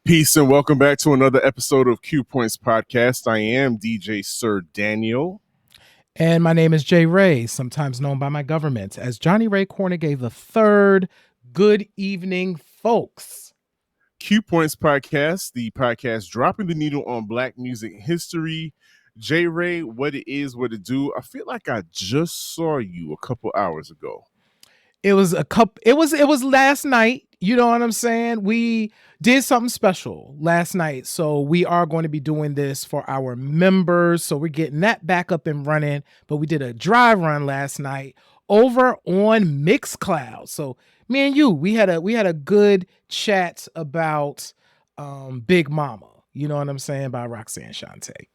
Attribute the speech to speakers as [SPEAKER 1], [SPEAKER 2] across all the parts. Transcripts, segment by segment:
[SPEAKER 1] Peace and welcome back to another episode of Q Points Podcast. I am DJ Sir Daniel.
[SPEAKER 2] And my name is J Ray, sometimes known by my government as Johnny Ray Cornegay III. Good evening, folks.
[SPEAKER 1] Q Points Podcast, the podcast dropping the needle on Black music history. J Ray, what it is, what it do. I feel like I just saw you a couple hours ago.
[SPEAKER 2] It was last night. You know what I'm saying? We did something special last night. So we are going to be doing this for our members. So we're getting that back up and running. But we did a dry run last night over on Mixcloud. So me and you, we had a good chat about Big Mama. You know what I'm saying? By Roxanne Shante.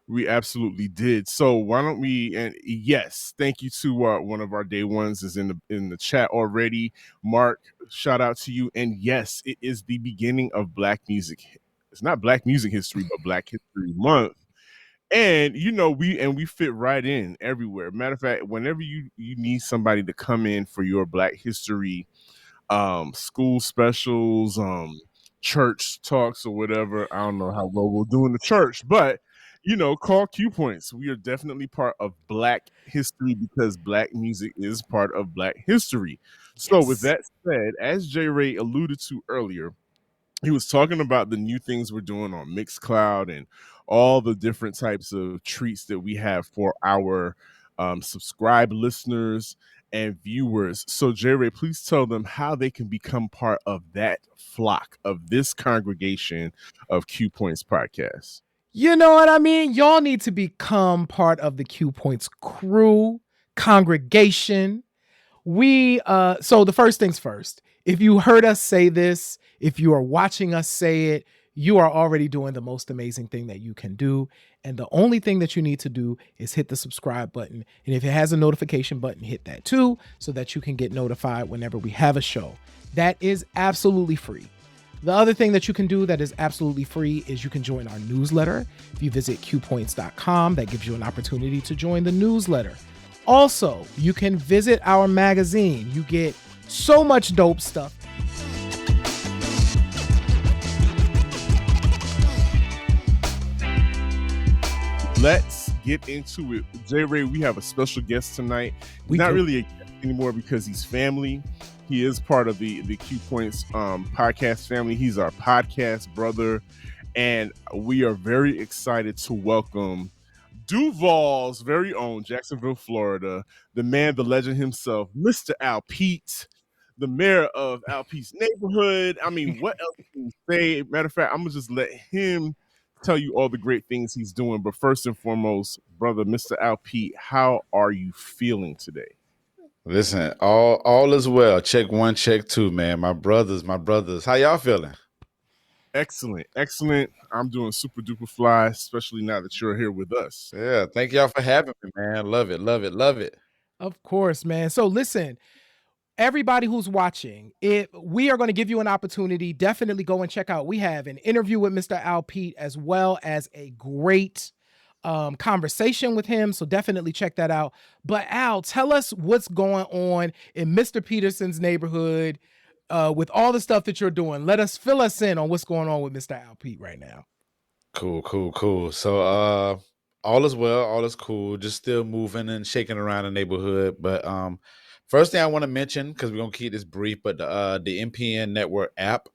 [SPEAKER 1] We absolutely did. So why don't we? And yes, thank you to one of our day ones is in the chat already. Mark, shout out to you. And yes, it is the beginning of Black music. It's not Black music history, but Black History Month. And you know we fit right in everywhere. Matter of fact, whenever you need somebody to come in for your Black history, school specials, church talks or whatever. I don't know how well we'll do in the church, but you know, call Q Points. We are definitely part of Black history because Black music is part of Black history. So
[SPEAKER 2] Yes.
[SPEAKER 1] with that said, as J Ray alluded to earlier, he was talking about the new things we're doing on Mixcloud and all the different types of treats that we have for our subscribed listeners and viewers. So J Ray, please tell them how they can become part of that flock, of this congregation of Q Points Podcast.
[SPEAKER 2] You know what I mean? Y'all need to become part of the Q Points crew, congregation. So the first things first, if you heard us say this, if you are watching us say it, you are already doing the most amazing thing that you can do. And the only thing that you need to do is hit the subscribe button. And if it has a notification button, hit that too, so that you can get notified whenever we have a show. That is absolutely free. The other thing that you can do that is absolutely free is you can join our newsletter. If you visit qpoints.com, that gives you an opportunity to join the newsletter. Also, you can visit our magazine. You get so much dope stuff.
[SPEAKER 1] Let's get into it. J Ray, we have a special guest tonight. Not really a guest anymore because he's family. He is part of the Q Points podcast family. He's our podcast brother. And we are very excited to welcome Duval's very own Jacksonville, Florida, the man, the legend himself, Mr. Al Pete, the mayor of Al Pete's neighborhood. I mean, what else can you say? Matter of fact, I'm going to just let him tell you all the great things he's doing. But first and foremost, brother, Mr. Al Pete, how are you feeling today?
[SPEAKER 3] Listen, all is well. Check one, check two, man. My brothers. How y'all feeling?
[SPEAKER 1] Excellent. I'm doing super duper fly, especially now that you're here with us.
[SPEAKER 3] Yeah, thank y'all for having me, man. Love it.
[SPEAKER 2] Of course, man. So listen, everybody who's watching, we are going to give you an opportunity. Definitely go and check out. We have an interview with Mr. Al Pete as well as a great conversation with him. So definitely check that out. But Al, tell us what's going on in Mr. Peterson's neighborhood with all the stuff that you're doing. Fill us in on what's going on with Mr. Al Pete right now.
[SPEAKER 3] Cool. So all is well, all is cool. Just still moving and shaking around the neighborhood. But first thing I want to mention, because we're gonna keep this brief, but the MPN Network app,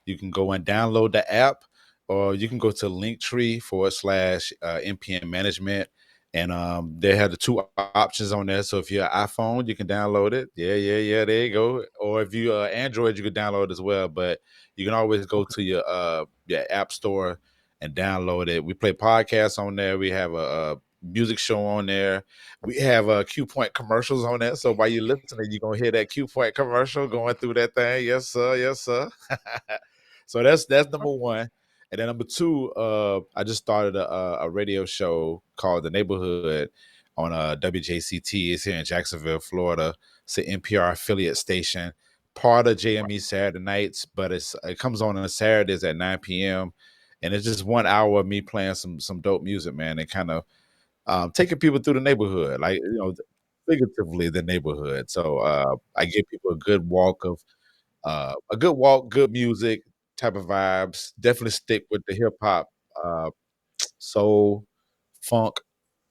[SPEAKER 3] you can go and download the app, or you can go to Linktree/MPN Management, and they have the two options on there. So if you're an iPhone, you can download it. Yeah, there you go. Or if you Android, you can download it as well. But you can always go to your app store and download it. We play podcasts on there. We have a music show on there. We have Q Point commercials on there. So while you're listening, you're gonna hear that Q Point commercial going through that thing. Yes, sir. So that's number one. And then number two, I just started a radio show called The Neighborhood on WJCT. It's here in Jacksonville, Florida. It's an NPR affiliate station, part of JME Saturday nights, but it comes on Saturdays at 9 p.m. And it's just 1 hour of me playing some dope music, man, and kind of taking people through the neighborhood, like, figuratively the neighborhood. So I give people a good walk, good music type of vibes. Definitely stick with the hip hop, uh, soul, funk.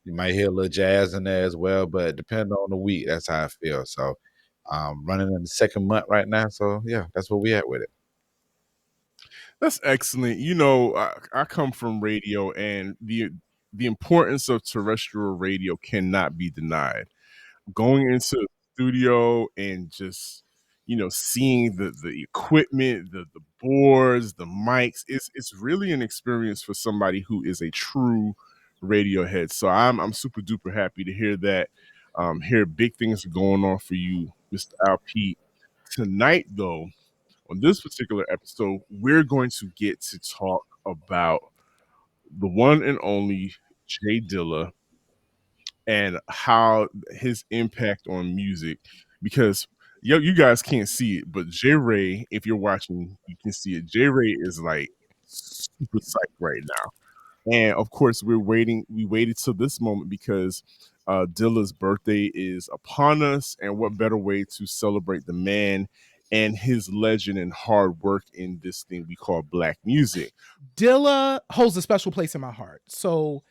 [SPEAKER 3] You might hear a little jazz in there as well, but depending on the week, that's how I feel. So running in the second month right now. So yeah, that's where we at with it.
[SPEAKER 1] That's excellent. I come from radio, and the importance of terrestrial radio cannot be denied. Going into the studio and just seeing the equipment, the boards, the mics, it's really an experience for somebody who is a true radio head. So I'm super duper happy to hear that. Hear big things are going on for you, Mr. Al Pete. Tonight, though, on this particular episode, we're going to get to talk about the one and only J Dilla and how his impact on music. Because you guys can't see it, but J Ray, if you're watching, you can see it. J Ray is like super psyched right now. And of course, we waited till this moment because Dilla's birthday is upon us. And what better way to celebrate the man and his legend and hard work in this thing we call black music?
[SPEAKER 2] Dilla holds a special place in my heart. So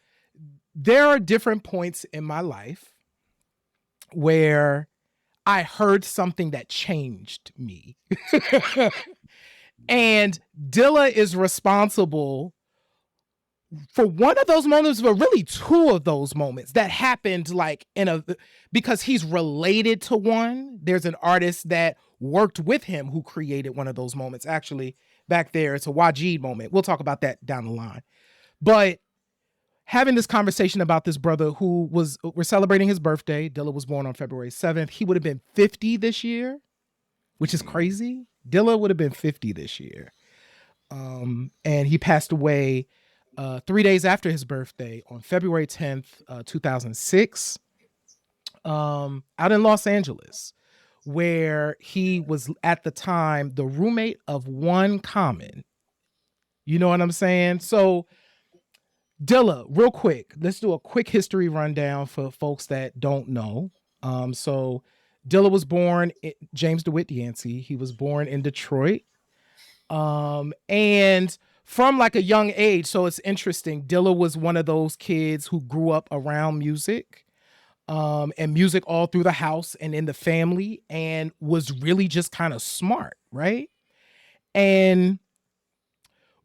[SPEAKER 2] there are different points in my life where I heard something that changed me. And Dilla is responsible for one of those moments, but really two of those moments that happened because he's related to one. There's an artist that worked with him who created one of those moments. Actually, back there, it's a Wajid moment. We'll talk about that down the line. But having this conversation about this brother we're celebrating his birthday. Dilla was born on February 7th. He would have been 50 this year, which is crazy. Dilla would have been 50 this year. And he passed away 3 days after his birthday on February 10th, 2006, out in Los Angeles, where he was at the time the roommate of one Common. You know what I'm saying? So Dilla, real quick, let's do a quick history rundown for folks that don't know. So Dilla was born, James DeWitt Yancey. He was born in Detroit. And from like a young age, so it's interesting, Dilla was one of those kids who grew up around music, and music all through the house and in the family, and was really just kind of smart, right? And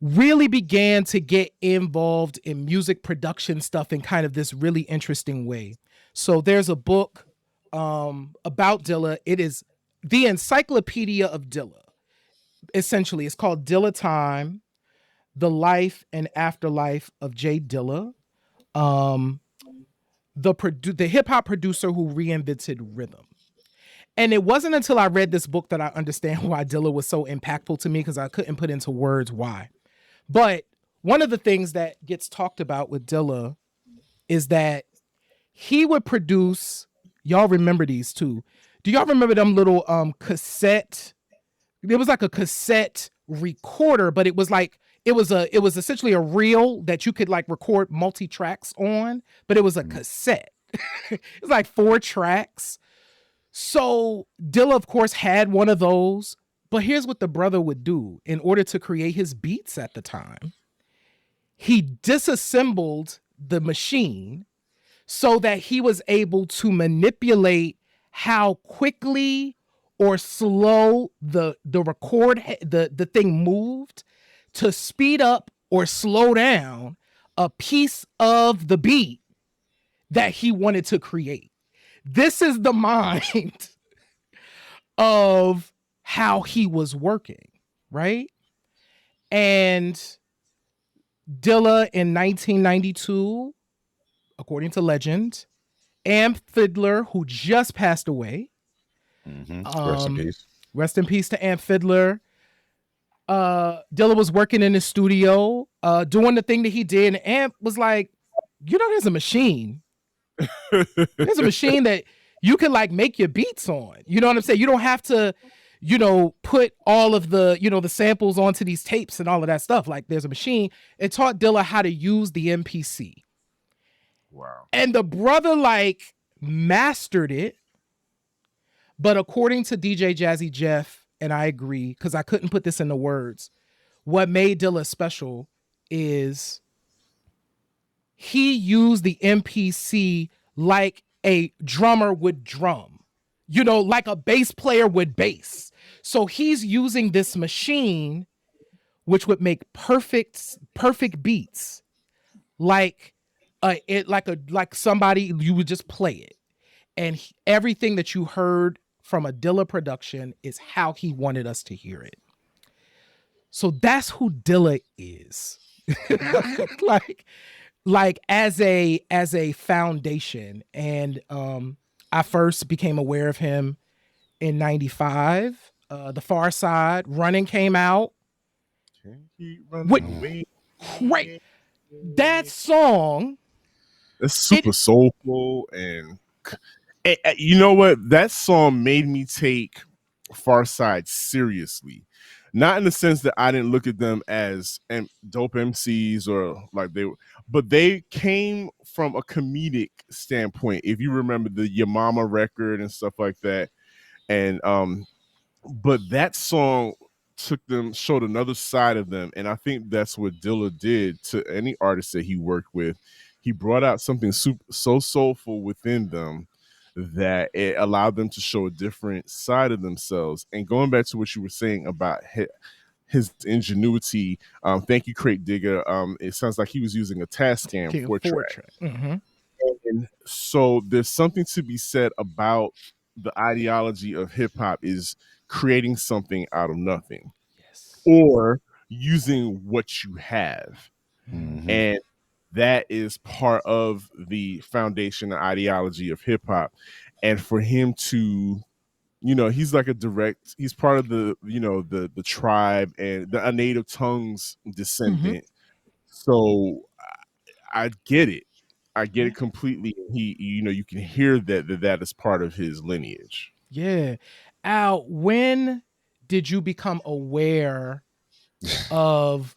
[SPEAKER 2] really began to get involved in music production stuff in kind of this really interesting way. So there's a book about Dilla. It is the Encyclopedia of Dilla. Essentially, it's called Dilla Time, The Life and Afterlife of J Dilla, the hip hop producer who reinvented rhythm. And it wasn't until I read this book that I understand why Dilla was so impactful to me, because I couldn't put into words why. But one of the things that gets talked about with Dilla is that he would produce, y'all remember these too. Do y'all remember them little cassette? There was like a cassette recorder, but it was essentially a reel that you could like record multi-tracks on, but it was a cassette. It was like 4 tracks. So Dilla, of course, had one of those. But here's what the brother would do in order to create his beats at the time. He disassembled the machine so that he was able to manipulate how quickly or slow the thing moved to speed up or slow down a piece of the beat that he wanted to create. This is the mind of how he was working, right? And Dilla in 1992, according to legend, Amp Fiddler, who just passed away.
[SPEAKER 3] Rest in peace.
[SPEAKER 2] Rest in peace to Amp Fiddler. Dilla was working in the studio, doing the thing that he did, and Amp was like, there's a machine. There's a machine that you can like make your beats on. You know what I'm saying? You don't have to, put all of the, the samples onto these tapes and all of that stuff. Like there's a machine. It taught Dilla how to use the MPC.
[SPEAKER 1] Wow.
[SPEAKER 2] And the brother like mastered it. But according to DJ Jazzy Jeff, and I agree, because I couldn't put this into words, what made Dilla special is he used the MPC like a drummer would drum, like a bass player would bass. So he's using this machine, which would make perfect beats, like somebody you would just play it, and everything that you heard from a Dilla production is how he wanted us to hear it. So that's who Dilla is. like as a foundation. And I first became aware of him in 95. The Far Side, Running came out. Great. That song.
[SPEAKER 1] It's super soulful, and you know what? That song made me take Far Side seriously. Not in the sense that I didn't look at them as dope MCs or like but they came from a comedic standpoint. If you remember the Your Mama record and stuff like that, and but that song showed another side of them, and I think that's what Dilla did to any artist that he worked with. He brought out something so soulful within them that it allowed them to show a different side of themselves. And going back to what you were saying about his ingenuity, thank you, Crate Digger. It sounds like he was using a Tascam 4-track.
[SPEAKER 2] Mm-hmm.
[SPEAKER 1] And so there's something to be said about the ideology of hip hop is creating something out of nothing,
[SPEAKER 2] yes,
[SPEAKER 1] or using what you have.
[SPEAKER 3] Mm-hmm.
[SPEAKER 1] And that is part of the foundation and ideology of hip hop. And for him to, he's like he's part of the, the tribe and the native tongues descendant. So I get it. I get it completely. He, you can hear that is part of his lineage.
[SPEAKER 2] Yeah. Al, when did you become aware of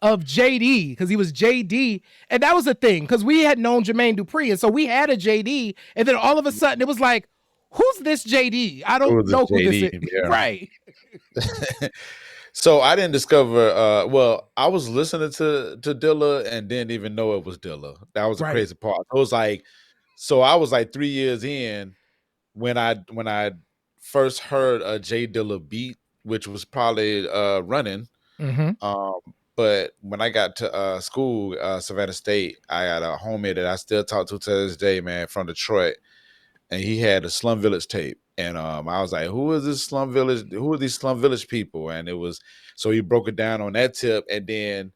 [SPEAKER 2] of JD? Because he was JD, and that was the thing. Because we had known Jermaine Dupri, and so we had a JD, and then all of a sudden it was like, "Who's this JD? I don't know who this is."
[SPEAKER 3] Yeah.
[SPEAKER 2] Right.
[SPEAKER 3] So I didn't discover. Well, I was listening to Dilla and didn't even know it was Dilla. That was the crazy part. It was like, so I was like 3 years in when I first heard a J Dilla beat, which was probably Running.
[SPEAKER 2] Mm-hmm.
[SPEAKER 3] But when I got to school, Savannah State, I had a homie that I still talk to this day, man, from Detroit, and he had a Slum Village tape. And I was like, who is this Slum Village? Who are these Slum Village people? And it was, so he broke it down on that tip. And then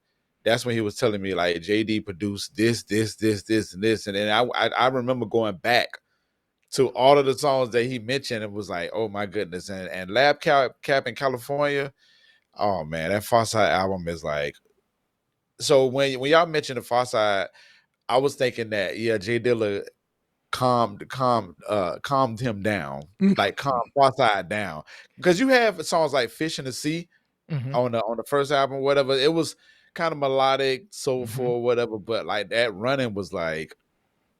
[SPEAKER 3] that's when he was telling me like JD produced this, and this. And then I remember going back to all of the songs that he mentioned. It was like, oh my goodness. And Lab Cap in California. Oh man, that Far Side album is like, so when y'all mentioned the Far Side, I was thinking that, yeah, J Dilla calmed him down, like calmed Far Side down, because you have songs like Fish in the Sea on the first album, whatever. It was kind of melodic, soulful, whatever, but like that Running was like,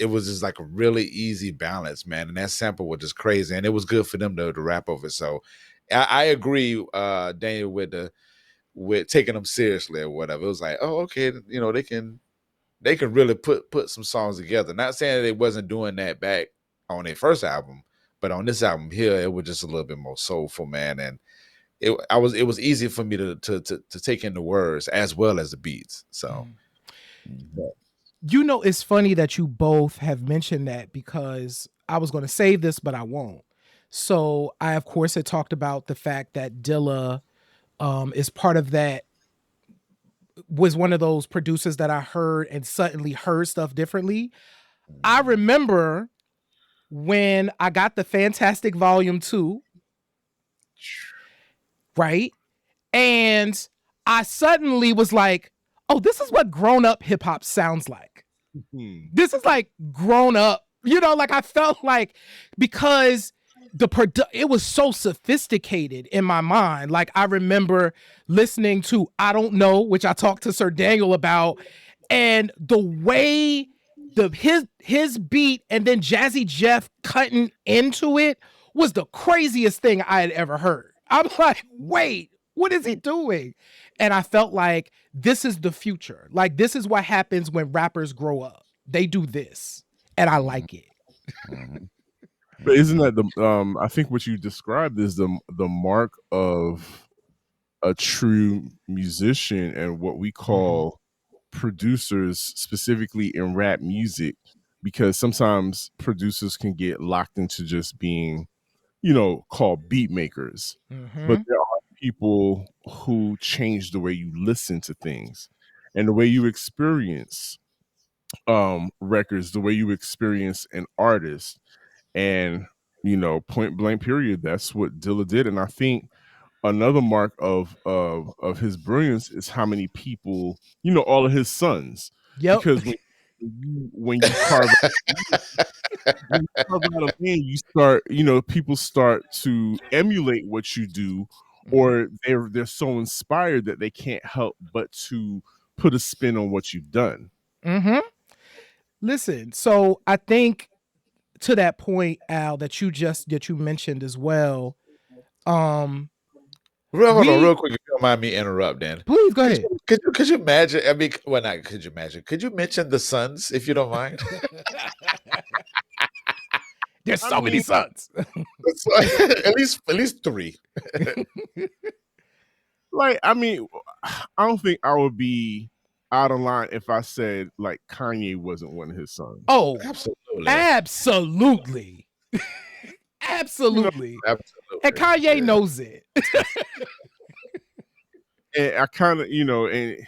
[SPEAKER 3] it was just like a really easy balance, man, and that sample was just crazy, and it was good for them to rap over. So I agree, Daniel, with taking them seriously or whatever. It was like, oh, okay, they can really put some songs together. Not saying that they wasn't doing that back on their first album, but on this album here, it was just a little bit more soulful, man. And it was easy for me to take in the words as well as the beats. So,
[SPEAKER 2] it's funny that you both have mentioned that, because I was going to save this, but I won't. So I, of course, had talked about the fact that Dilla is part of that, was one of those producers that I heard and suddenly heard stuff differently. I remember when I got the Fantastic Volume 2, right? And I suddenly was like, oh, this is what grown up hip hop sounds like. This is like grown up, like I felt like, because it was so sophisticated in my mind. Like I remember listening to I Don't Know, which I talked to Sir Daniel about, and the way his beat and then Jazzy Jeff cutting into it was the craziest thing I had ever heard. I'm like, wait, what is he doing? And I felt like this is the future. Like this is what happens when rappers grow up. They do this, and I like it.
[SPEAKER 1] But isn't that the I think what you described is the mark of a true musician and what we call producers, specifically in rap music, because sometimes producers can get locked into just being, called beat makers. But there are people who change the way you listen to things and the way you experience records, the way you experience an artist. And, point blank period, that's what Dilla did. And I think another mark of his brilliance is how many people, all of his sons.
[SPEAKER 2] Yep.
[SPEAKER 1] Because when you carve when you carve out a lane, you start, people start to emulate what you do, or they're so inspired that they can't help but to put a spin on what you've done.
[SPEAKER 2] Listen, so I think to that point, Al, that you mentioned as well.
[SPEAKER 3] Hold on, real quick, if you don't mind me interrupting.
[SPEAKER 2] Please go ahead.
[SPEAKER 3] Could you imagine? I mean, well, not could you imagine? Could you mention the sons, if you don't mind?
[SPEAKER 2] There's so many sons.
[SPEAKER 3] at least 3.
[SPEAKER 1] Like, I mean, I don't think I would be out of line if I said like Kanye wasn't one of his sons.
[SPEAKER 2] Oh,
[SPEAKER 3] absolutely.
[SPEAKER 2] Absolutely. Absolutely.
[SPEAKER 3] Absolutely.
[SPEAKER 2] And Kanye knows it.
[SPEAKER 1] And I kind of, and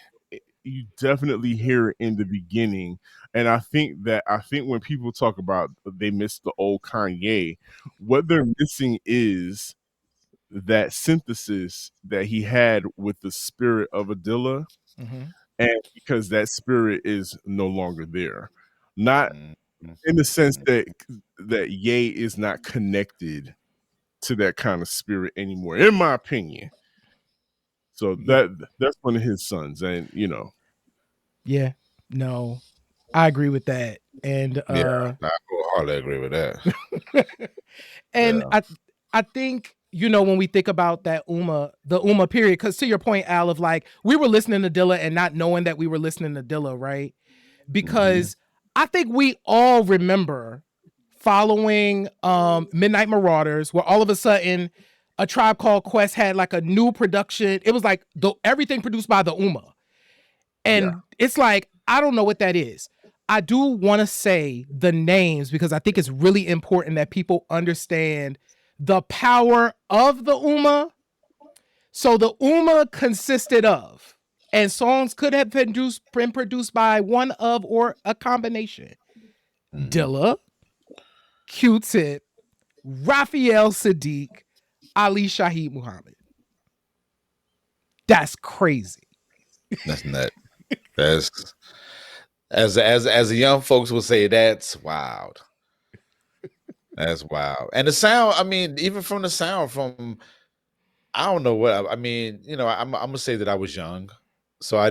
[SPEAKER 1] you definitely hear it in the beginning. And I think when people talk about they miss the old Kanye, what they're missing is that synthesis that he had with the spirit of Dilla. And because that spirit is no longer there. Not in the sense that Ye is not connected to that kind of spirit anymore, in my opinion. So that's one of his sons, and
[SPEAKER 2] Yeah, no, I agree with that, and
[SPEAKER 3] I wholeheartedly agree with that.
[SPEAKER 2] And I think when we think about that the Uma period, because to your point, Al, of like we were listening to Dilla and not knowing that we were listening to Dilla, right? Because I think we all remember following Midnight Marauders, where all of a sudden A Tribe Called Quest had like a new production. It was like everything produced by the Uma. And it's like, I don't know what that is. I do want to say the names because I think it's really important that people understand the power of the Uma. So the Uma consisted of, and songs could have been produced by one of or a combination. Dilla, Q-Tip, Raphael Sadiq, Ali Shaheed Muhammad. That's crazy.
[SPEAKER 3] That's nuts. That's as the young folks will say, that's wild. That's wild. And the sound, I mean, even from the sound from I don't know what I mean, I'm gonna say that I was young. So I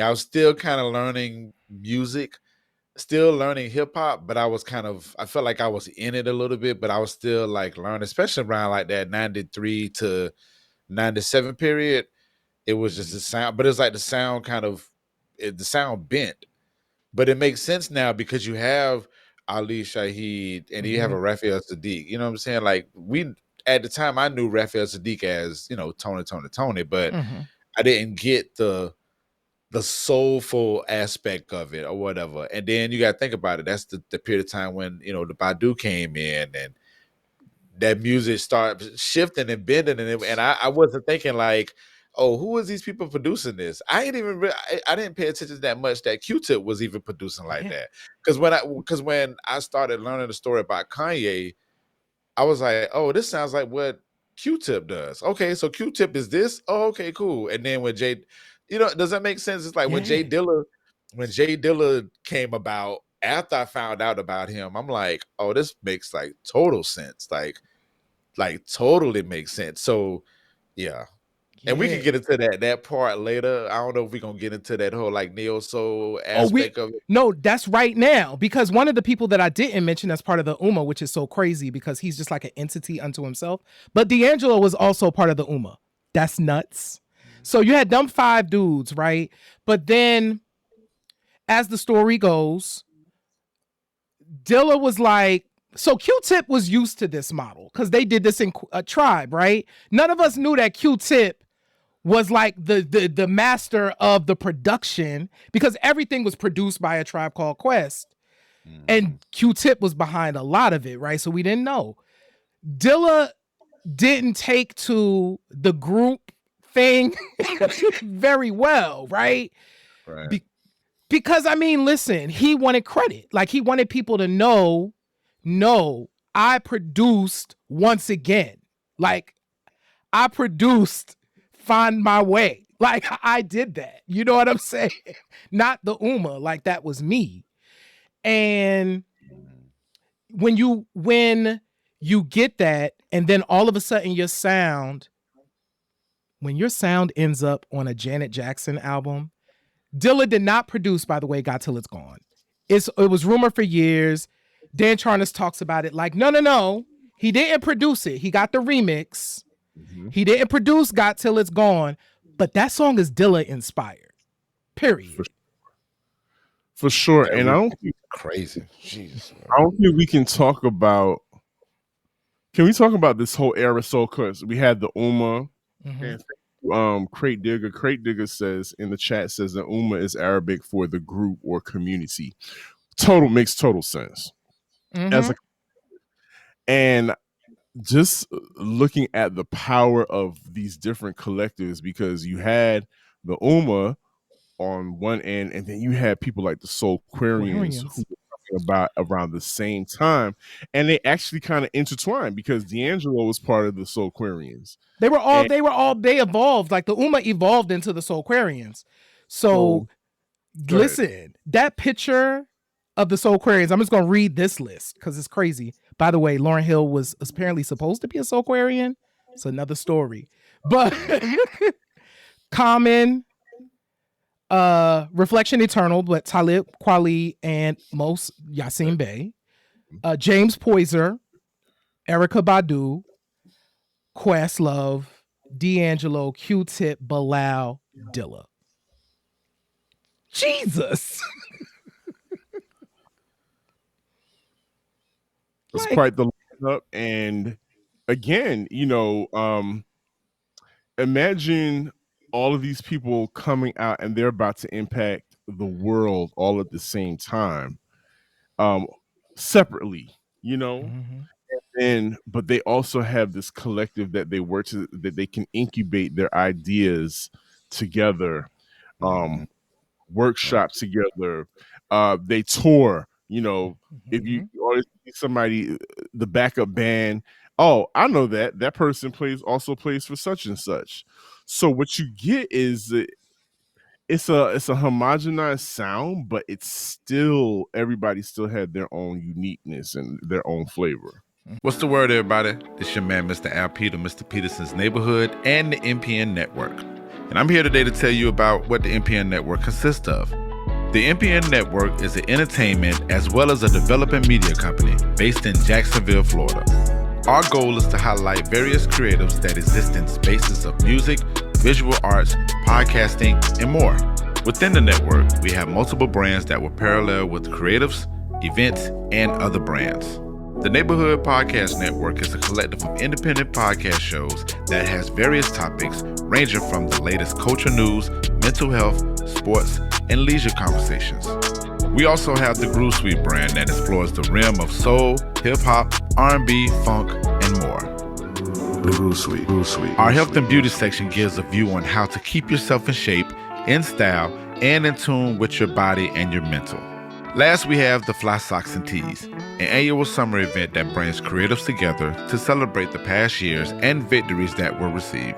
[SPEAKER 3] was still kind of learning music, still learning hip hop, but I felt like I was in it a little bit, but I was still like learning, especially around like that 93 to 97 period. It was just the sound, but it's like the sound the sound bent. But it makes sense now because you have Ali Shaheed and you have a Raphael Sadiq. You know what I'm saying? Like at the time I knew Raphael Sadiq as, Tony, but I didn't get the soulful aspect of it or whatever. And then you got to think about it. That's the period of time when, the Badu came in and that music started shifting and bending. And I wasn't thinking like, oh, who is these people producing this? I didn't pay attention that much that Q-Tip was even producing like that. Because when I started learning the story about Kanye, I was like, oh, this sounds like what Q-Tip does. Okay, so Q-Tip is this. Oh, okay, cool. And then when does that make sense? It's like when J Dilla came about, after I found out about him, I'm like, oh, this makes like total sense. Like totally makes sense. So yeah. And we can get into that part later. I don't know if we're gonna get into that whole like neo soul aspect of it.
[SPEAKER 2] No, that's right now, because one of the people that I didn't mention as part of the Ummah, which is so crazy because he's just like an entity unto himself. But D'Angelo was also part of the Ummah. That's nuts. So you had them 5 dudes, right? But then, as the story goes, Dilla was like, so Q-Tip was used to this model because they did this in a Tribe, right? None of us knew that Q-Tip was like the master of the production because everything was produced by A Tribe Called Quest. And Q-Tip was behind a lot of it, right? So we didn't know. Dilla didn't take to the group thing very well, right?
[SPEAKER 3] Right.
[SPEAKER 2] Because, I mean, listen, he wanted credit. Like, he wanted people to know, no, I produced once again. Like, I produced Find My Way. Like, I did that. You know what I'm saying? Not the Ummah. Like, that was me. And when you get that, and then all of a sudden when your sound ends up on a Janet Jackson album, Dilla did not produce, by the way, Got Till It's Gone. It was rumored for years. Dan Charnas talks about it like, no. He didn't produce it. He got the remix. He didn't produce Got Till It's Gone, but that song is Dilla inspired. Period.
[SPEAKER 1] For sure. And I don't think
[SPEAKER 3] crazy. Jesus.
[SPEAKER 1] I don't think we can talk about. Can we talk about this whole era? So, because we had the Ummah and Crate Digger. Crate Digger says in the chat says the Ummah is Arabic for the group or community. Makes total sense. And just looking at the power of these different collectives, because you had the Ummah on one end, and then you had people like the Soulquarians who were talking about around the same time, and they actually kind of intertwined because D'Angelo was part of the Soulquarians. They
[SPEAKER 2] evolved, like the Ummah evolved into the Soulquarians. So listen, that picture of the Soulquarians, I'm just going to read this list because it's crazy. By the way, Lauryn Hill was apparently supposed to be a Soulquarian. It's another story. But Common, Reflection Eternal, but Talib Kweli and Mos Yasin Bey, James Poyser, Erykah Badu, Questlove, D'Angelo, Q-Tip, Bilal, Dilla. Jesus.
[SPEAKER 1] It's quite the lineup. And again, imagine all of these people coming out and they're about to impact the world all at the same time, separately, but they also have this collective that that they can incubate their ideas together, workshop together, they tour. If you always see somebody, the backup band, oh, I know that person also plays for such and such. So what you get is it's a homogenized sound, but it's still, everybody still had their own uniqueness and their own flavor.
[SPEAKER 3] What's the word, everybody? This your man, Mr. Al Peter, Mr. Peterson's Neighborhood, and the MPN Network. And I'm here today to tell you about what the MPN Network consists of. The MPN Network is an entertainment as well as a developing media company based in Jacksonville, Florida. Our goal is to highlight various creatives that exist in spaces of music, visual arts, podcasting, and more. Within the network, we have multiple brands that will parallel with creatives, events, and other brands. The Neighborhood Podcast Network is a collective of independent podcast shows that has various topics ranging from the latest culture news, mental health, sports, and leisure conversations. We also have the Groove Suite brand that explores the realm of soul, hip-hop, R&B, funk, and more. Groove Suite. Our health and beauty section gives a view on how to keep yourself in shape, in style, and in tune with your body and your mental. Last, we have the Fly Socks and Tees, an annual summer event that brings creatives together to celebrate the past years and victories that were received.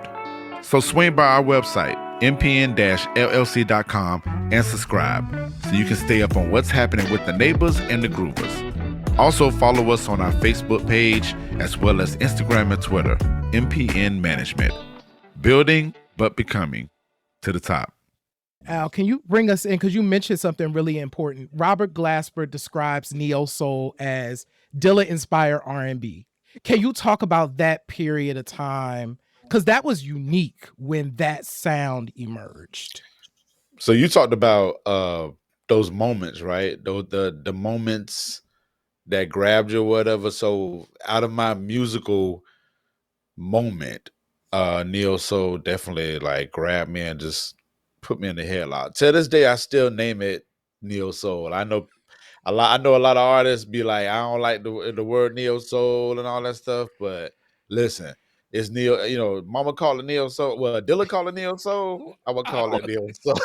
[SPEAKER 3] So swing by our website, mpn-llc.com, and subscribe so you can stay up on what's happening with the neighbors and the groovers. Also follow us on our Facebook page as well as Instagram and Twitter, MPN Management. Building but becoming to the top.
[SPEAKER 2] Al, can you bring us in? Because you mentioned something really important. Robert Glasper describes neo soul as Dilla-inspired R&B. Can you talk about that period of time? Because that was unique when that sound emerged.
[SPEAKER 3] So you talked about those moments, right? The moments that grabbed you or whatever. So out of my musical moment, neo soul definitely like grabbed me and just put me in the headlock. To this day, I still name it neo soul. I know a lot of artists be like, I don't like the word neo soul and all that stuff, but listen, it's neo. You know, Mama call it neo soul. Well, Dilla call it neo soul. I would call it neo soul.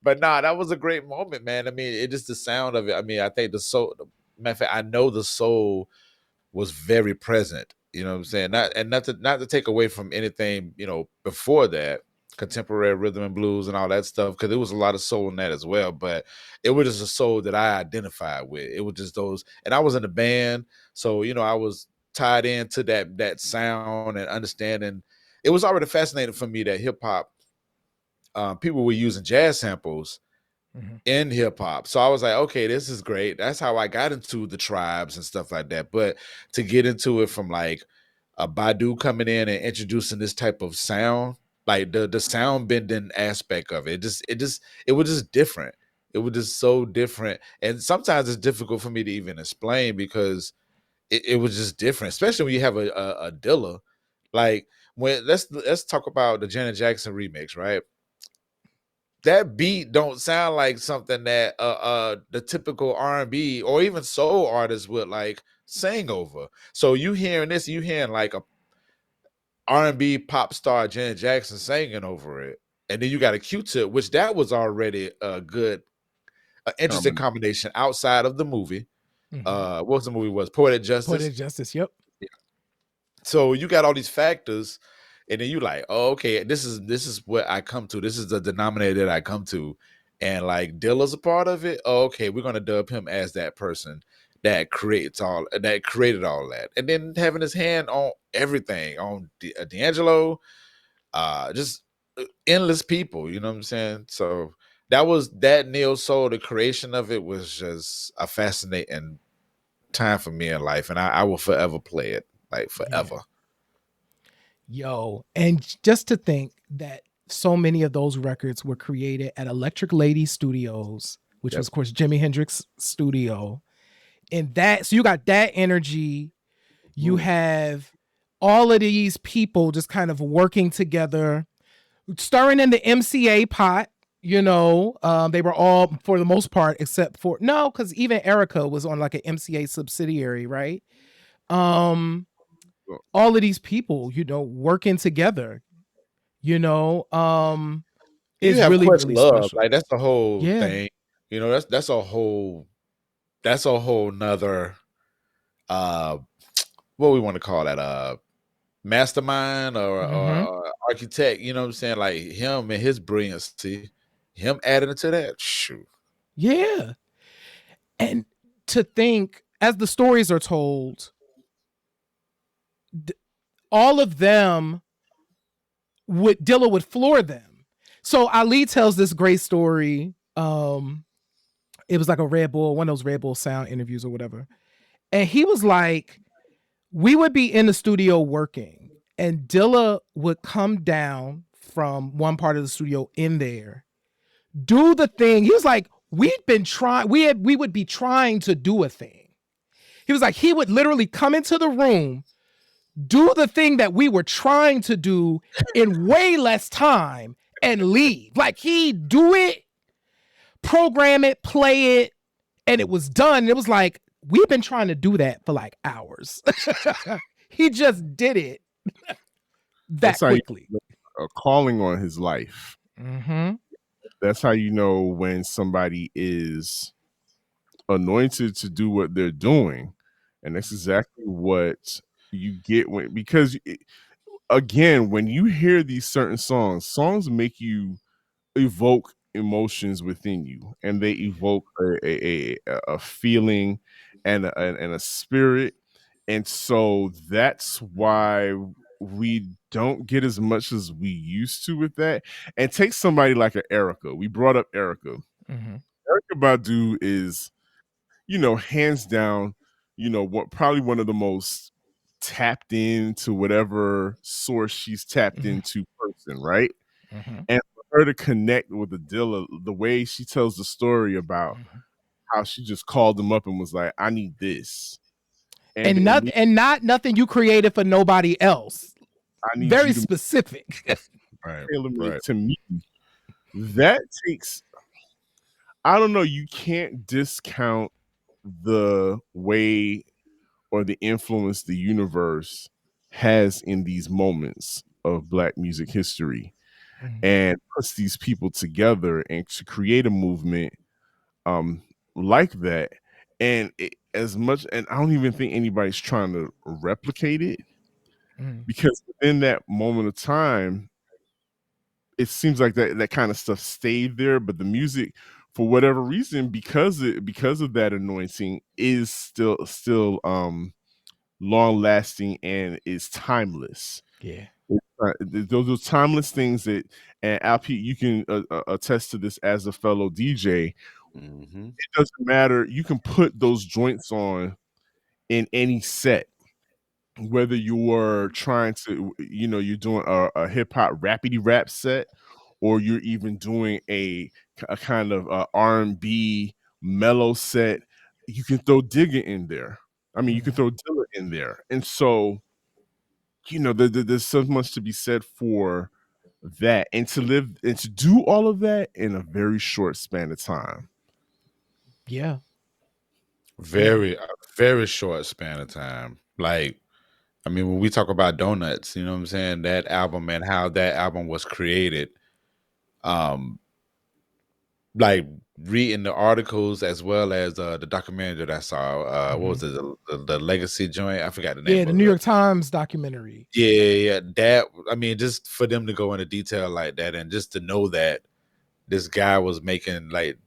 [SPEAKER 3] But nah, that was a great moment, man. I mean, it just the sound of it. I mean, I think the soul. Matter of fact, I know the soul was very present. You know what I'm saying? Not to take away from anything, you know, before that, contemporary rhythm and blues and all that stuff, because there was a lot of soul in that as well. But it was just a soul that I identified with. It was just those, and I was in a band, so you know, I was tied into that sound and understanding. It was already fascinating for me that hip hop, people were using jazz samples in hip hop. So I was like, okay, this is great. That's how I got into the tribes and stuff like that. But to get into it from like a Badu coming in and introducing this type of sound, like the sound bending aspect of it, it was just different. It was just so different. And sometimes it's difficult for me to even explain because it was just different, especially when you have a Dilla. Like when let's talk about the Janet Jackson remix, right? That beat don't sound like something that the typical R&B or even soul artists would like sing over. So you hearing this, you hearing like a R&B pop star Janet Jackson singing over it, and then you got a Q-Tip, which that was already a good, interesting combination outside of the movie. What was the movie? Was Poetic Justice?
[SPEAKER 2] Poetic Justice, yep.
[SPEAKER 3] Yeah. So you got all these factors, and then you like, oh, okay, this is what I come to. This is the denominator that I come to, and like Dilla's a part of it. Oh, okay, we're gonna dub him as that person that created all that, and then having his hand on everything on D'Angelo, just endless people. You know what I'm saying? So that neo soul. The creation of it was just a fascinating time for me in life, and I will forever play it, like forever.
[SPEAKER 2] Yo, and just to think that so many of those records were created at Electric Lady Studios, which was, of course, Jimi Hendrix studio. And that, so you got that energy. You have all of these people just kind of working together, stirring in the MCA pot. You know, they were all, for the most part, except for, no, because even Erica was on like an MCA subsidiary, right? All of these people, you know, working together, you know, is
[SPEAKER 3] you have
[SPEAKER 2] really,
[SPEAKER 3] Quest
[SPEAKER 2] really
[SPEAKER 3] Love,
[SPEAKER 2] special.
[SPEAKER 3] like that's the whole
[SPEAKER 2] Yeah.
[SPEAKER 3] thing. You know, that's a whole nother what we want to call that, mastermind or architect. You know what I'm saying? Like him and his brilliancy, him adding to that. Shoot.
[SPEAKER 2] Yeah. And to think, as the stories are told, all of them Dilla would floor them. So Ali tells this great story. It was like a Red Bull, one of those Red Bull sound interviews or whatever. And he was like, we would be in the studio working, and Dilla would come down from one part of the studio in there, do the thing. He was like, we'd been trying, we would be trying to do a thing. He was like, he would literally come into the room, do the thing that we were trying to do in way less time, and leave. Like he'd do it, program it, play it, and it was done. And it was like, we've been trying to do that for like hours. He just did it that quickly.
[SPEAKER 1] A calling on his life. That's how you know when somebody is anointed to do what they're doing. And that's exactly what you get when, because again, when you hear these certain songs make you evoke emotions within you, and they evoke a feeling and a spirit. And so that's why we don't get as much as we used to with that. And take somebody like a Erica. We brought up Erica.
[SPEAKER 2] Mm-hmm.
[SPEAKER 1] Erica Badu is, hands down, what probably one of the most tapped into whatever source she's tapped
[SPEAKER 2] Mm-hmm.
[SPEAKER 1] into person, right?
[SPEAKER 2] Mm-hmm.
[SPEAKER 1] And for her to connect with Adilla, the way she tells the story about
[SPEAKER 2] Mm-hmm.
[SPEAKER 1] how she just called him up and was like, "I need this," and
[SPEAKER 2] And
[SPEAKER 1] and
[SPEAKER 2] not nothing you created for nobody else.
[SPEAKER 1] I need
[SPEAKER 2] Very
[SPEAKER 1] you to
[SPEAKER 2] specific.
[SPEAKER 3] Right,
[SPEAKER 1] tailor make
[SPEAKER 3] right.
[SPEAKER 1] to me. That takes, I don't know, you can't discount the way or the influence the universe has in these moments of Black music history,
[SPEAKER 2] Mm-hmm.
[SPEAKER 1] and puts these people together and to create a movement um like that. And as much, and I don't even think anybody's trying to replicate it,
[SPEAKER 2] Mm-hmm.
[SPEAKER 1] because within that moment of time it seems like that kind of stuff stayed there, but the music, for whatever reason, because of that anointing, is still long lasting and is timeless.
[SPEAKER 2] Yeah.
[SPEAKER 1] Those timeless things that, and Alp, you can attest to this as a fellow DJ.
[SPEAKER 3] Mm-hmm.
[SPEAKER 1] It doesn't matter. You can put those joints on in any set, whether you are trying to, you're doing a hip hop rapidy rap set, or you're even doing a kind of R&B mellow set. You can throw Digger in there. I mean, you can
[SPEAKER 2] Mm-hmm.
[SPEAKER 1] throw Dilla in there. And so, there's so much to be said for that, and to live and to do all of that in a very short span of time.
[SPEAKER 2] Yeah. Yeah.
[SPEAKER 3] Very, a very short span of time. Like, I mean, when we talk about Donuts, you know what I'm saying? That album and how that album was created. Um, like reading the articles as well as the documentary that I saw. What
[SPEAKER 2] Mm-hmm.
[SPEAKER 3] was it? The Legacy joint? I forgot the
[SPEAKER 2] Yeah,
[SPEAKER 3] name
[SPEAKER 2] the
[SPEAKER 3] of
[SPEAKER 2] New
[SPEAKER 3] it.
[SPEAKER 2] York Times documentary.
[SPEAKER 3] Yeah, yeah. That, I mean, just for them to go into detail like that, and just to know that this guy was making like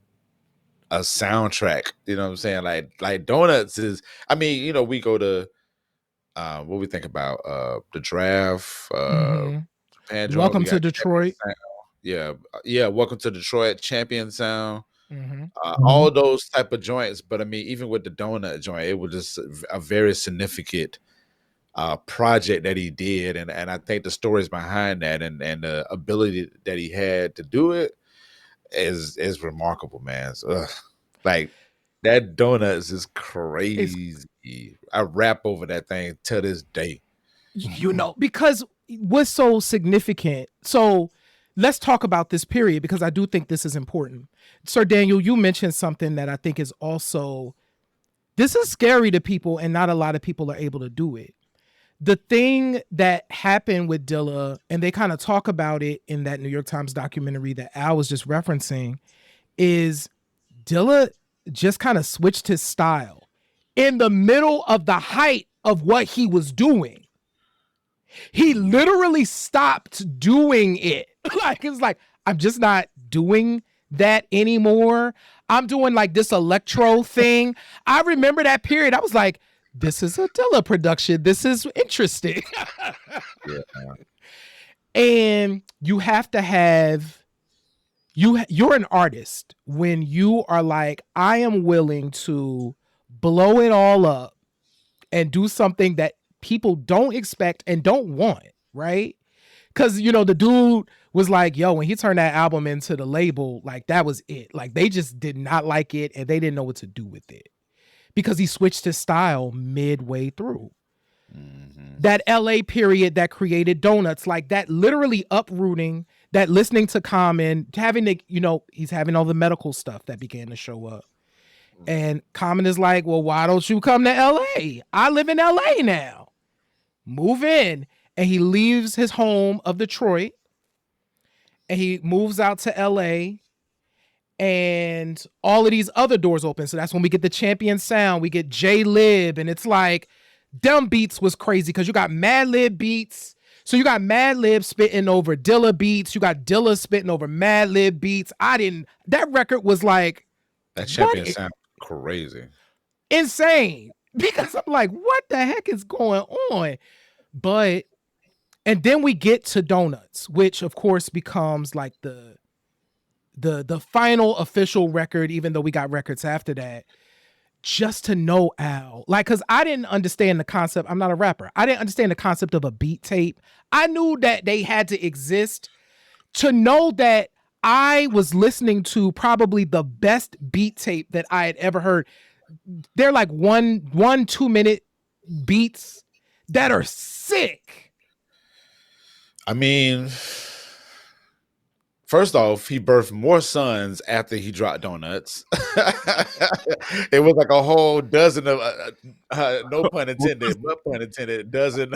[SPEAKER 3] a soundtrack. You know what I'm saying? Like Donuts is. I mean, we go to what we think about the draft,
[SPEAKER 2] Mm-hmm.
[SPEAKER 3] Japan joint.
[SPEAKER 2] Welcome
[SPEAKER 3] We
[SPEAKER 2] to
[SPEAKER 3] got Champion
[SPEAKER 2] Detroit.
[SPEAKER 3] Sound. Yeah, yeah. Welcome to Detroit, Champion Sound.
[SPEAKER 2] Mm-hmm.
[SPEAKER 3] All those type of joints. But I mean, even with the donut joint, it was just a very significant project that he did, and I think the stories behind that and the ability that he had to do it is remarkable, man. So, like that donuts is
[SPEAKER 2] It's
[SPEAKER 3] crazy. I rap over that thing to this day.
[SPEAKER 2] because what's so significant. So let's talk about this period because I do think this is important. Sir Daniel, you mentioned something that I think is also, this is scary to people and not a lot of people are able to do it. The thing that happened with Dilla, and they kind of talk about it in that New York Times documentary that Al was just referencing, is Dilla just kind of switched his style in the middle of the height of what he was doing. He literally stopped doing it. Like, it's like, I'm just not doing that anymore. I'm doing like this electro thing. I remember that period. I was like, this is a Dilla production. This is interesting.
[SPEAKER 3] Yeah.
[SPEAKER 2] And you have to have, you're an artist when you are like, I am willing to blow it all up and do something that people don't expect and don't want, right? Because the dude was like, yo, when he turned that album into the label, like that was it. Like they just did not like it and they didn't know what to do with it because he switched his style midway through.
[SPEAKER 3] Mm-hmm.
[SPEAKER 2] That LA period that created Donuts, like that literally uprooting, that listening to Common, having to, he's having all the medical stuff that began to show up. And Common is like, well, why don't you come to LA? I live in LA now. Move in. And he leaves his home of Detroit and he moves out to LA and all of these other doors open. So that's when we get the Champion Sound, we get J Lib, and it's like them beats was crazy because you got Mad Lib beats. So you got Mad Lib spitting over Dilla beats. You got Dilla spitting over Mad Lib beats. That record was like,
[SPEAKER 3] That Champion sound crazy.
[SPEAKER 2] Insane. Because I'm like, what the heck is going on? And then we get to Donuts, which of course becomes like the final official record, even though we got records after that. Just to know, Al, like, because I didn't understand the concept. I'm not a rapper. I didn't understand the concept of a beat tape. I knew that they had to exist. To know that I was listening to probably the best beat tape that I had ever heard. They're like 2 minute beats that are sick.
[SPEAKER 3] I mean, first off, he birthed more sons after he dropped Donuts. It was like a whole dozen of, no pun intended, but pun intended, dozen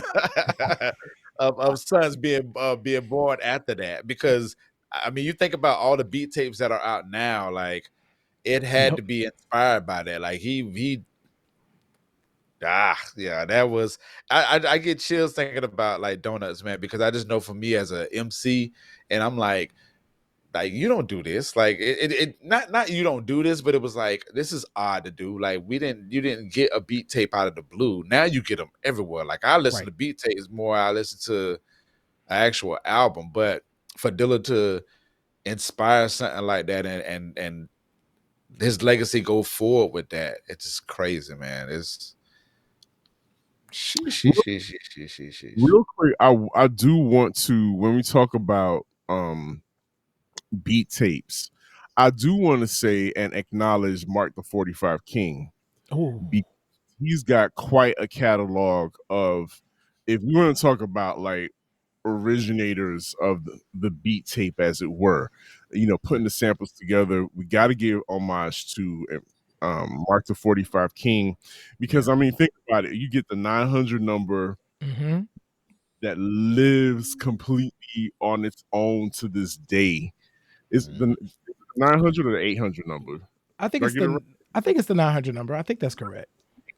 [SPEAKER 3] of sons being born after that. Because I mean, you think about all the beat tapes that are out now, like it had to be inspired by that. Like yeah, that was. I get chills thinking about like Donuts, man, because I just know for me as a MC, and I'm like you don't do this, like it not you don't do this, but it was like this is odd to do. Like you didn't get a beat tape out of the blue. Now you get them everywhere. Like I listen to beat tapes more. I listen to an actual album, but for Dilla to inspire something like that and his legacy go forward with that, it's just crazy, man. It's
[SPEAKER 1] real quick. I do want to, when we talk about beat tapes, I do want to say and acknowledge Mark the 45 King. He's got quite a catalog of, if you want to talk about like originators of the beat tape, as it were, putting the samples together, we got to give homage to Mark the 45 King, because I mean, think about it. You get the 900 number that lives completely on its own to this day. Is the 900 or the 800 number?
[SPEAKER 2] I think it's the 900 number. I think that's correct.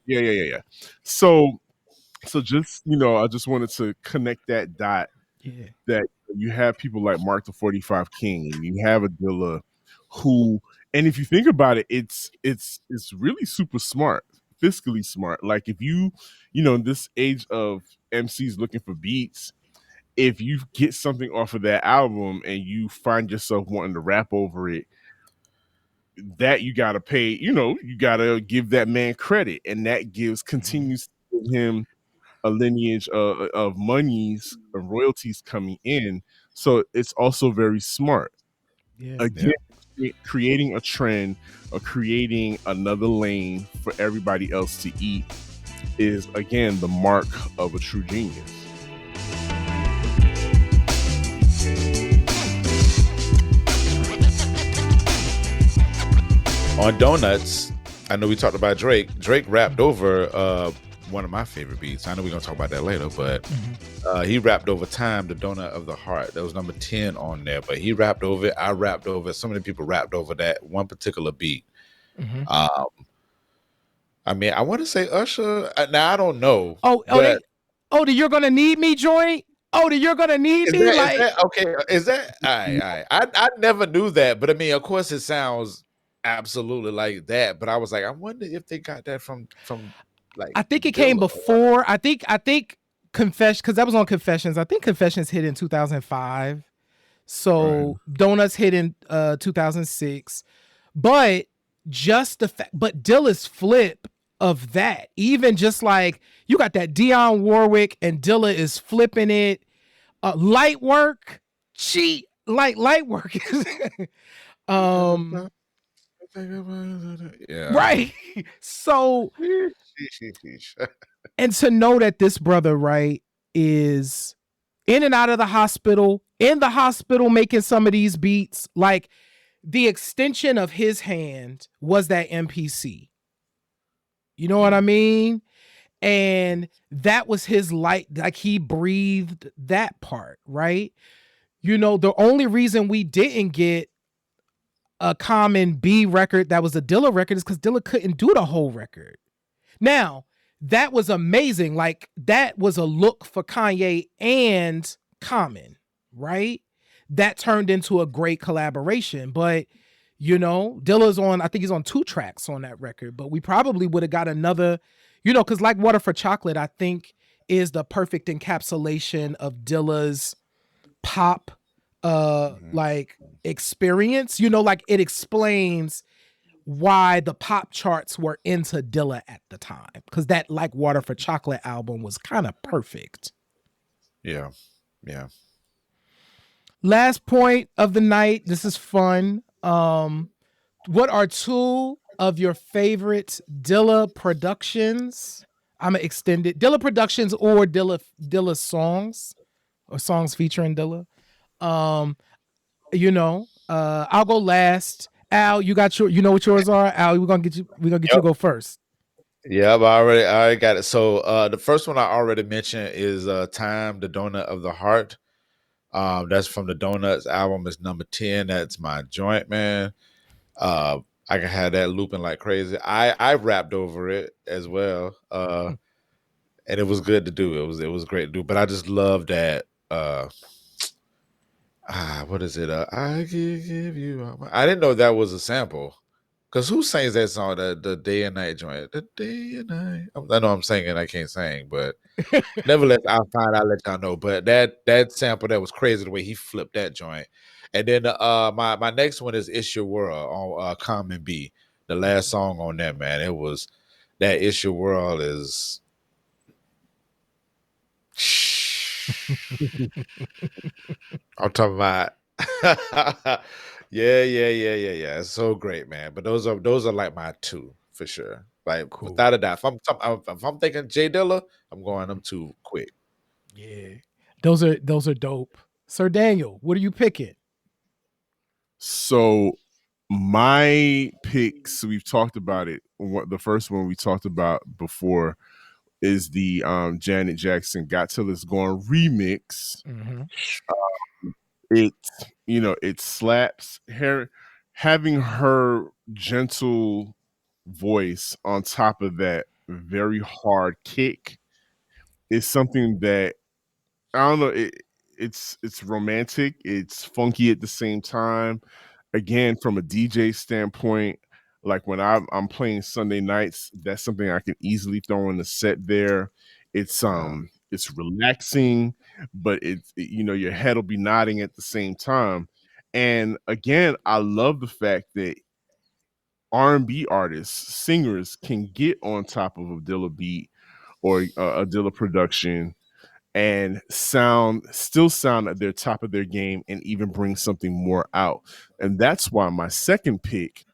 [SPEAKER 1] Yeah. So just, I just wanted to connect that dot.
[SPEAKER 2] Yeah.
[SPEAKER 1] That you have people like Mark the 45 King, and you have a Dilla who, and if you think about it, it's really super smart, fiscally smart. Like if you this age of MCs looking for beats, if you get something off of that album and you find yourself wanting to rap over it, that you gotta pay, you gotta give that man credit, and that continues to give him a lineage of monies and royalties coming in. So it's also very smart. Again, creating a trend or creating another lane for everybody else to eat is, again, the mark of a true genius.
[SPEAKER 3] On Donuts, I know we talked about Drake. Drake rapped over one of my favorite beats. I know we're gonna talk about that later, but he rapped over Time, the Donut of the Heart. That was number 10 on there, but he rapped over it. I rapped over it. So many people rapped over that one particular beat. I mean, I want to say Usher. Now I don't know.
[SPEAKER 2] The You're Gonna Need Me joint. You're Gonna Need Me.
[SPEAKER 3] Okay, is that all right? I never knew that, but I mean, of course, it sounds absolutely like that. But I was like, I wonder if they got that from. Like,
[SPEAKER 2] I think it came before. I think Confession, because that was on Confessions. I think Confessions hit in 2005. So Donuts hit in 2006. But just the fact, but Dilla's flip of that, even just like you got that Dionne Warwick and Dilla is flipping it. Light work, light work. Right. So and to know that this brother, right, is in and out of the hospital, in the hospital making some of these beats, like the extension of his hand was that MPC. You know what I mean? And that was his light, like he breathed that part, right? The only reason we didn't get a Common B record that was a Dilla record is because Dilla couldn't do the whole record. Now, that was amazing. Like, that was a look for Kanye and Common, right? That turned into a great collaboration. But, Dilla's on, I think he's on 2 tracks on that record, but we probably would have got another, because Like Water for Chocolate, I think, is the perfect encapsulation of Dilla's pop like experience. Like, it explains why the pop charts were into Dilla at the time, because that Like Water for Chocolate album was kind of perfect.
[SPEAKER 3] Yeah.
[SPEAKER 2] Last point of the night. This is fun. What are 2 of your favorite Dilla productions? I'm gonna extend it. Dilla productions or Dilla songs, or songs featuring Dilla. I'll go last. Al, you got you know what yours are? Al, we're gonna get you to go first.
[SPEAKER 3] Yeah, but I already got it. So the first one I already mentioned is Time, the Donut of the Heart. That's from the Donuts album. It's number 10. That's my joint, man. I can have that looping like crazy. I rapped over it as well. And it was good to do. It was great to do. But I just love that what is it? I give you. I didn't know that was a sample. Cause who sings that song? The day and night joint. The day and night. I know I'm singing. I can't sing, but nevertheless, I'll find. I'll let y'all know. But that sample, that was crazy the way he flipped that joint. And then my next one is "It's Your World" on Common B. The last song on that, man. It was that "It's Your World" is. I'm talking about. Yeah. It's so great, man. But those are like my 2 for sure. Like,
[SPEAKER 2] Cool.
[SPEAKER 3] without a doubt. If I'm thinking J Dilla, I'm going them 2 quick.
[SPEAKER 2] Yeah, those are dope. Sir Daniel, what are you picking?
[SPEAKER 1] So my picks, we've talked about it. The first one we talked about before is the Janet Jackson "Got Till It's Gone" remix.
[SPEAKER 2] Mm-hmm.
[SPEAKER 1] It slaps. Having her gentle voice on top of that very hard kick is something that I don't know. It's romantic. It's funky at the same time. Again, from a DJ standpoint, like when I'm playing Sunday nights, that's something I can easily throw in the set there. It's relaxing, but your head will be nodding at the same time. And again, I love the fact that R&B artists, singers can get on top of a Dilla beat or a Dilla production and still sound at their top of their game and even bring something more out. And that's why my second pick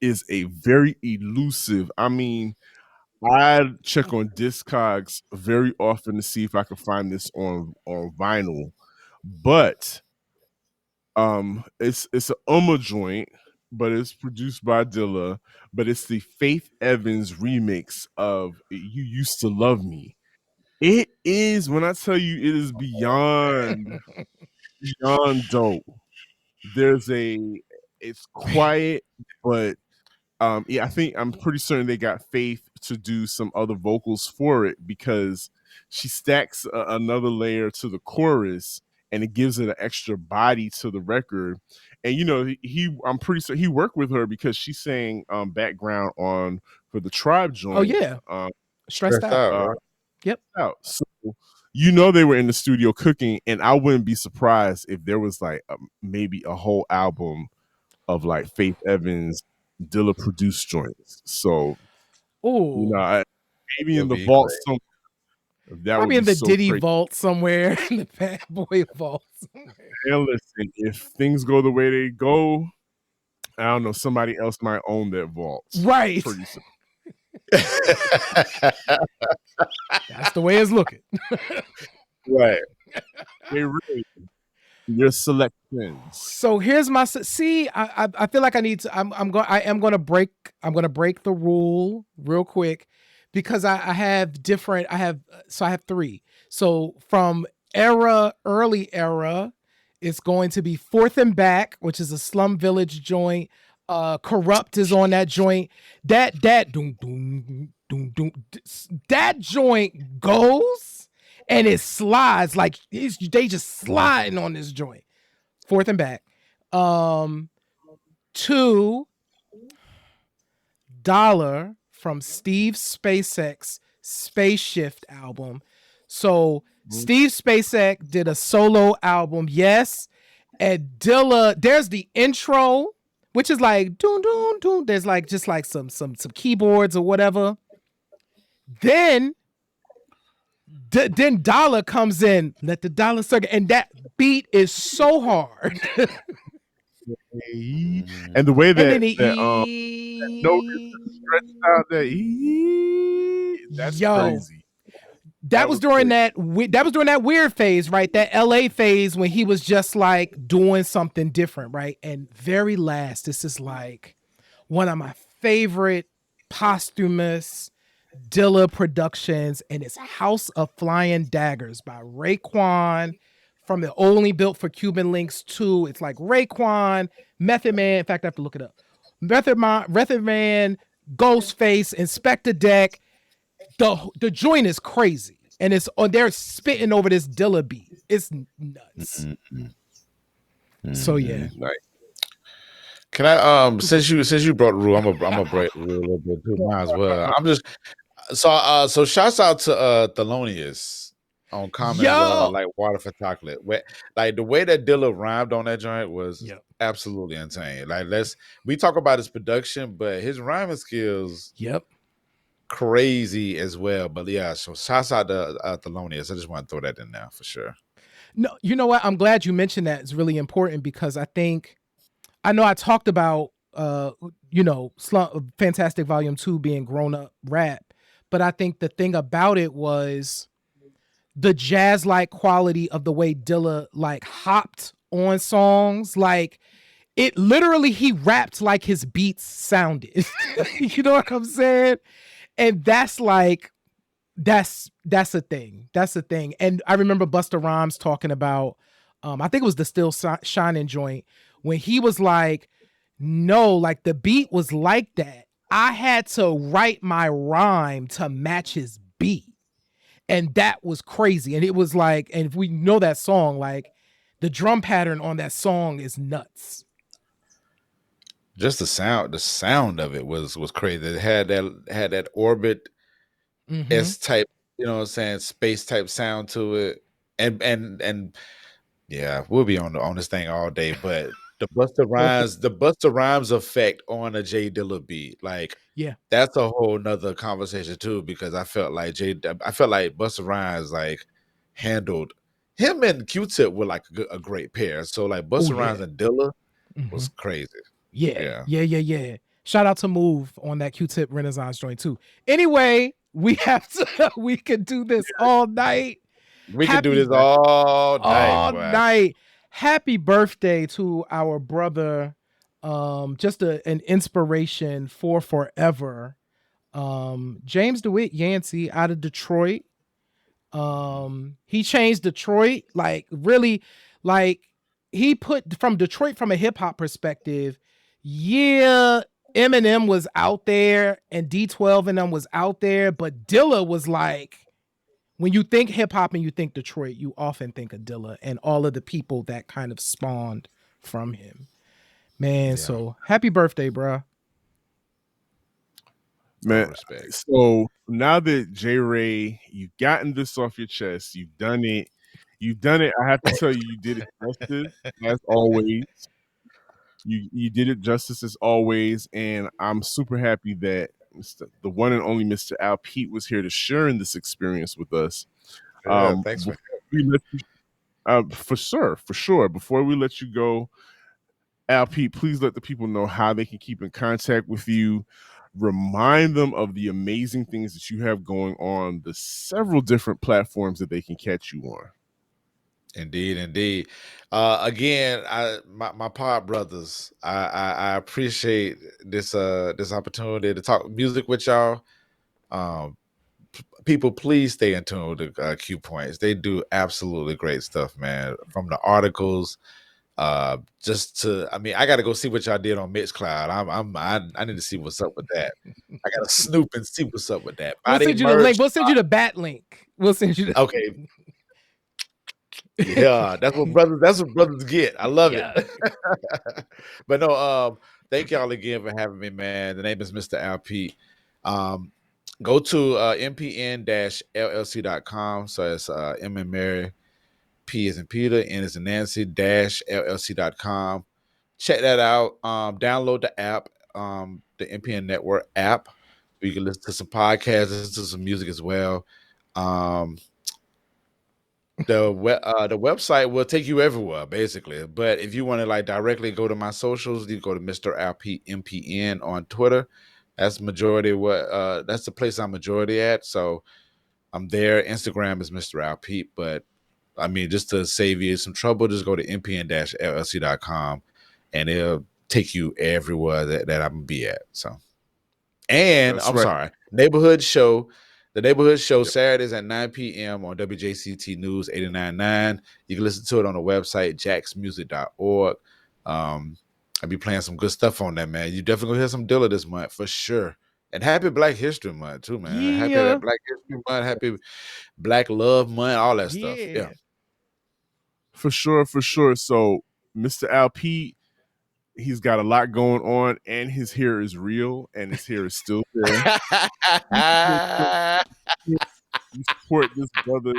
[SPEAKER 1] is a very elusive. I mean, I check on Discogs very often to see if I can find this on vinyl, but it's a joint, but it's produced by Dilla, but it's the Faith Evans remix of "You Used to Love Me." It is, when I tell you, it is beyond dope. It's quiet, but yeah, I'm pretty certain they got Faith to do some other vocals for it because she stacks another layer to the chorus and it gives it an extra body to the record. And I'm pretty sure he worked with her because she sang background on for the Tribe
[SPEAKER 2] Oh
[SPEAKER 1] joint.
[SPEAKER 2] yeah, Stressed
[SPEAKER 3] Stressed
[SPEAKER 2] Out.
[SPEAKER 3] out, right?
[SPEAKER 2] Yep.
[SPEAKER 1] Out. So they were in the studio cooking, and I wouldn't be surprised if there was like maybe a whole album of like Faith Evans Dilla produced joints. So
[SPEAKER 2] Oh,
[SPEAKER 1] maybe
[SPEAKER 3] It'll
[SPEAKER 1] in the
[SPEAKER 3] be
[SPEAKER 1] vault
[SPEAKER 3] great.
[SPEAKER 1] somewhere. That would
[SPEAKER 2] probably
[SPEAKER 1] be
[SPEAKER 2] in the
[SPEAKER 1] so
[SPEAKER 2] Diddy
[SPEAKER 1] crazy.
[SPEAKER 2] vault somewhere, in the Bad Boy vault somewhere.
[SPEAKER 1] And listen, if things go the way they go, I don't know, somebody else might own that vault.
[SPEAKER 2] Right.
[SPEAKER 1] Pretty soon.
[SPEAKER 2] That's the way it's looking.
[SPEAKER 3] Right.
[SPEAKER 1] They really your selections.
[SPEAKER 2] So here's my see. I feel like I need to. I am going to break. I'm going to break the rule real quick because I have different. I have 3. So from early era, It's going to be Fourth and Back, which is a Slum Village joint. Corrupt is on that joint. That doom doom doom doom. That joint goes and it slides like they just sliding on this joint. Fourth and Back. 2 Dollar from Steve SpaceX Space Shift album. So Steve SpaceX did a solo album, yes. And Dilla, there's the intro, which is like doon doon doon. There's like just like some keyboards or whatever. Then Dollar comes in, let the dollar circle, and that beat is so hard.
[SPEAKER 1] And the way
[SPEAKER 2] And then
[SPEAKER 1] that note is stretched out, that's crazy.
[SPEAKER 2] That was during that weird phase, right? That LA phase when he was just like doing something different, right? And very last, this is like one of my favorite posthumous Dilla productions, and it's House of Flying Daggers by Raekwon from the Only Built for Cuban Links 2. It's like Raekwon, Method Man. In fact, I have to look it up. Method Man, Ghostface, Inspector Deck. The joint is crazy, and it's on. They're spitting over this Dilla beat. It's nuts. So yeah.
[SPEAKER 3] Right. Can I since you brought Rue, I'm gonna break Rue a little bit too. Might as well. I'm just so shouts out to Thelonious on comments like water for chocolate. Like the way that Dilla rhymed on that joint was absolutely insane. Like we talk about his production, but his rhyming skills crazy as well. But yeah, so shouts out to Thelonious. I just want to throw that in there for sure.
[SPEAKER 2] No, you know what? I'm glad you mentioned that. It's really important because I know I talked about Fantastic Volume 2 being grown up rap, but I think the thing about it was the jazz like quality of the way Dilla like hopped on songs. Like it literally, he rapped like his beats sounded. You know what I'm saying? And that's like, that's a thing. That's a thing. And I remember Busta Rhymes talking about, I think it was the Still Shining joint, when he was like, no, like the beat was like that. I had to write my rhyme to match his beat. And that was crazy. And it was like, and if we know that song, like the drum pattern on that song is nuts.
[SPEAKER 3] Just the sound of it was crazy. It had that orbit S type, you know what I'm saying, space type sound to it. And yeah, we'll be on this thing all day, but the Busta Rhymes effect on a J Dilla beat, like that's a whole nother conversation too, because I felt like Busta Rhymes like handled him and Q-Tip were like a great pair. So like Busta Rhymes and Dilla was crazy.
[SPEAKER 2] Yeah. Shout out to Move on that Q-Tip Renaissance joint too. Anyway, we could do this all night.
[SPEAKER 3] We could do this all
[SPEAKER 2] night. Happy birthday to our brother. Just an inspiration for forever. James DeWitt Yancey out of Detroit. He changed Detroit, like really, like he put from Detroit from a hip hop perspective. Yeah, Eminem was out there and D12 and them was out there, but Dilla was like, when you think hip hop and you think Detroit, you often think of Dilla and all of the people that kind of spawned from him. Man, so happy birthday, bro.
[SPEAKER 1] Man, so now that J Ray, you've gotten this off your chest, you've done it. I have to tell you, you did it justice as always. You did it justice as always, and I'm super happy that the one and only Mr. Al Pete was here to share in this experience with us.
[SPEAKER 3] Thanks for
[SPEAKER 1] for sure. Before we let you go, Al Pete, please let the people know how they can keep in contact with you. Remind them of the amazing things that you have going on, the several different platforms that they can catch you on.
[SPEAKER 3] Indeed. Again, my pod brothers, I appreciate this opportunity to talk music with y'all. people, please stay in tune with the Q Points. They do absolutely great stuff, man. From the articles, just to, I mean, I got to go see what y'all did on Mixcloud. I need to see what's up with that. I got to snoop and see what's up with that.
[SPEAKER 2] We'll
[SPEAKER 3] Buy they
[SPEAKER 2] send you the link.
[SPEAKER 3] merch.
[SPEAKER 2] We'll send you the bat link. We'll send you the
[SPEAKER 3] Okay. Yeah, that's what brothers get. I love it. But no, thank y'all again for having me, man. The name is Mr. Al Pete. Go to mpn-llc.com. So it's M and Mary, P is in Peter, N is in Nancy, -llc.com. Check that out. Download the app, the MPN Network app. You can listen to some podcasts, listen to some music as well. The website will take you everywhere, basically. But if you want to like directly go to my socials, you go to Mr. Al Pete MPN on Twitter. That's majority what that's the place I'm majority at. So I'm there. Instagram is Mr. Al Pete, but I mean, just to save you some trouble, just go to mpn-llc.com and it'll take you everywhere that I'm gonna be at. So, and
[SPEAKER 1] That's
[SPEAKER 3] I'm
[SPEAKER 1] right.
[SPEAKER 3] sorry, neighborhood show. The neighborhood show
[SPEAKER 1] Yep.
[SPEAKER 3] Saturdays at 9 p.m. on WJCT News 89.9. You can listen to it on the website, jacksmusic.org. I'll be playing some good stuff on that, man. You definitely gonna hear some Dilla this month for sure. And happy Black History Month too, man. Happy
[SPEAKER 2] Yeah.
[SPEAKER 3] Black History Month, happy Black Love Month, all that stuff.
[SPEAKER 2] Yeah.
[SPEAKER 3] Yeah.
[SPEAKER 1] For sure, for sure. So Mr. Al Pete, he's got a lot going on, and his hair is real, and his hair is still there. You support this brother.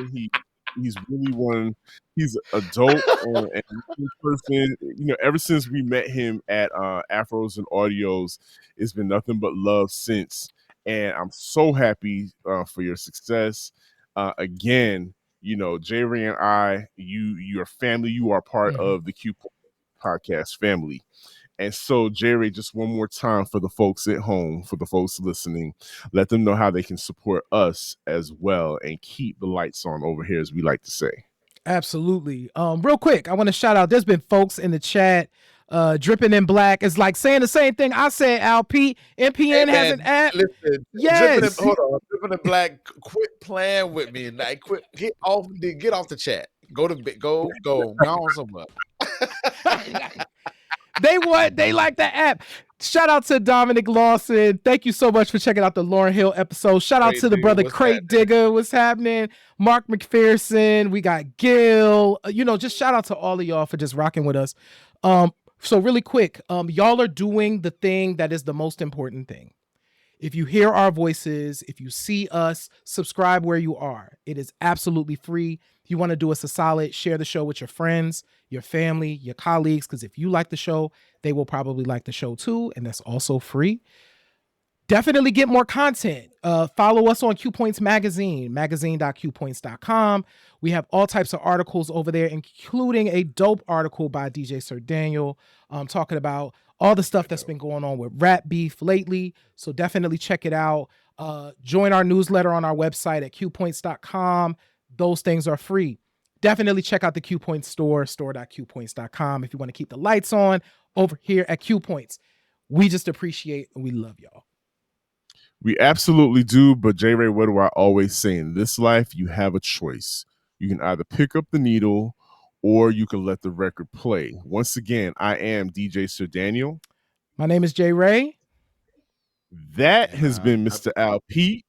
[SPEAKER 1] He's really one. He's a dope and this person. You know, ever since we met him at Afros and Audios, it's been nothing but love since. And I'm so happy for your success. Again, you know, J Ray and I, your family, you are part of the Q podcast family. And so, Jerry, just one more time for the folks at home, for the folks listening, let them know how they can support us as well and keep the lights on over here, as we like to say.
[SPEAKER 2] Absolutely. Real quick, I want to shout out. There's been folks in the chat. Dripping in Black is like saying the same thing I said. Al Pete MPN
[SPEAKER 3] Hey,
[SPEAKER 2] has an app.
[SPEAKER 3] listen,
[SPEAKER 2] Yes.
[SPEAKER 3] Dripping in Black, quit playing with me. Like, get off the chat. Go on somewhere.
[SPEAKER 2] They like the app. Shout out to Dominic Lawson. Thank you so much for checking out the Lauryn Hill episode. Shout out to the brother Crate Digger. What's happening? Mark McPherson. We got Gil. Just shout out to all of y'all for just rocking with us. So really quick, y'all are doing the thing that is the most important thing. If you hear our voices, if you see us, subscribe where you are. It is absolutely free. If you want to do us a solid, share the show with your friends, your family, your colleagues, because if you like the show, they will probably like the show too, and that's also free. Definitely get more content. Follow us on Q Points Magazine, magazine.qpoints.com. We have all types of articles over there, including a dope article by DJ Sir Daniel talking about all the stuff that's been going on with rap beef lately. So definitely check it out. Join our newsletter on our website at qpoints.com. Those things are free. Definitely check out the Q Points store, store.qpoints.com, if you want to keep the lights on over here at Q Points. We just appreciate and we love y'all.
[SPEAKER 1] We absolutely do. But J Ray, what do I always say? In this life, you have a choice. You can either pick up the needle or you can let the record play. Once again, I am DJ Sir Daniel.
[SPEAKER 2] My name is J Ray.
[SPEAKER 1] That has been Mr. Al Pete.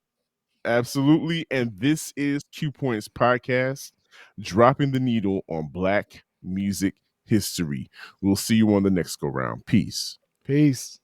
[SPEAKER 1] Absolutely. And this is Q Points Podcast, dropping the needle on Black music history. We'll see you on the next go round. Peace.
[SPEAKER 2] Peace.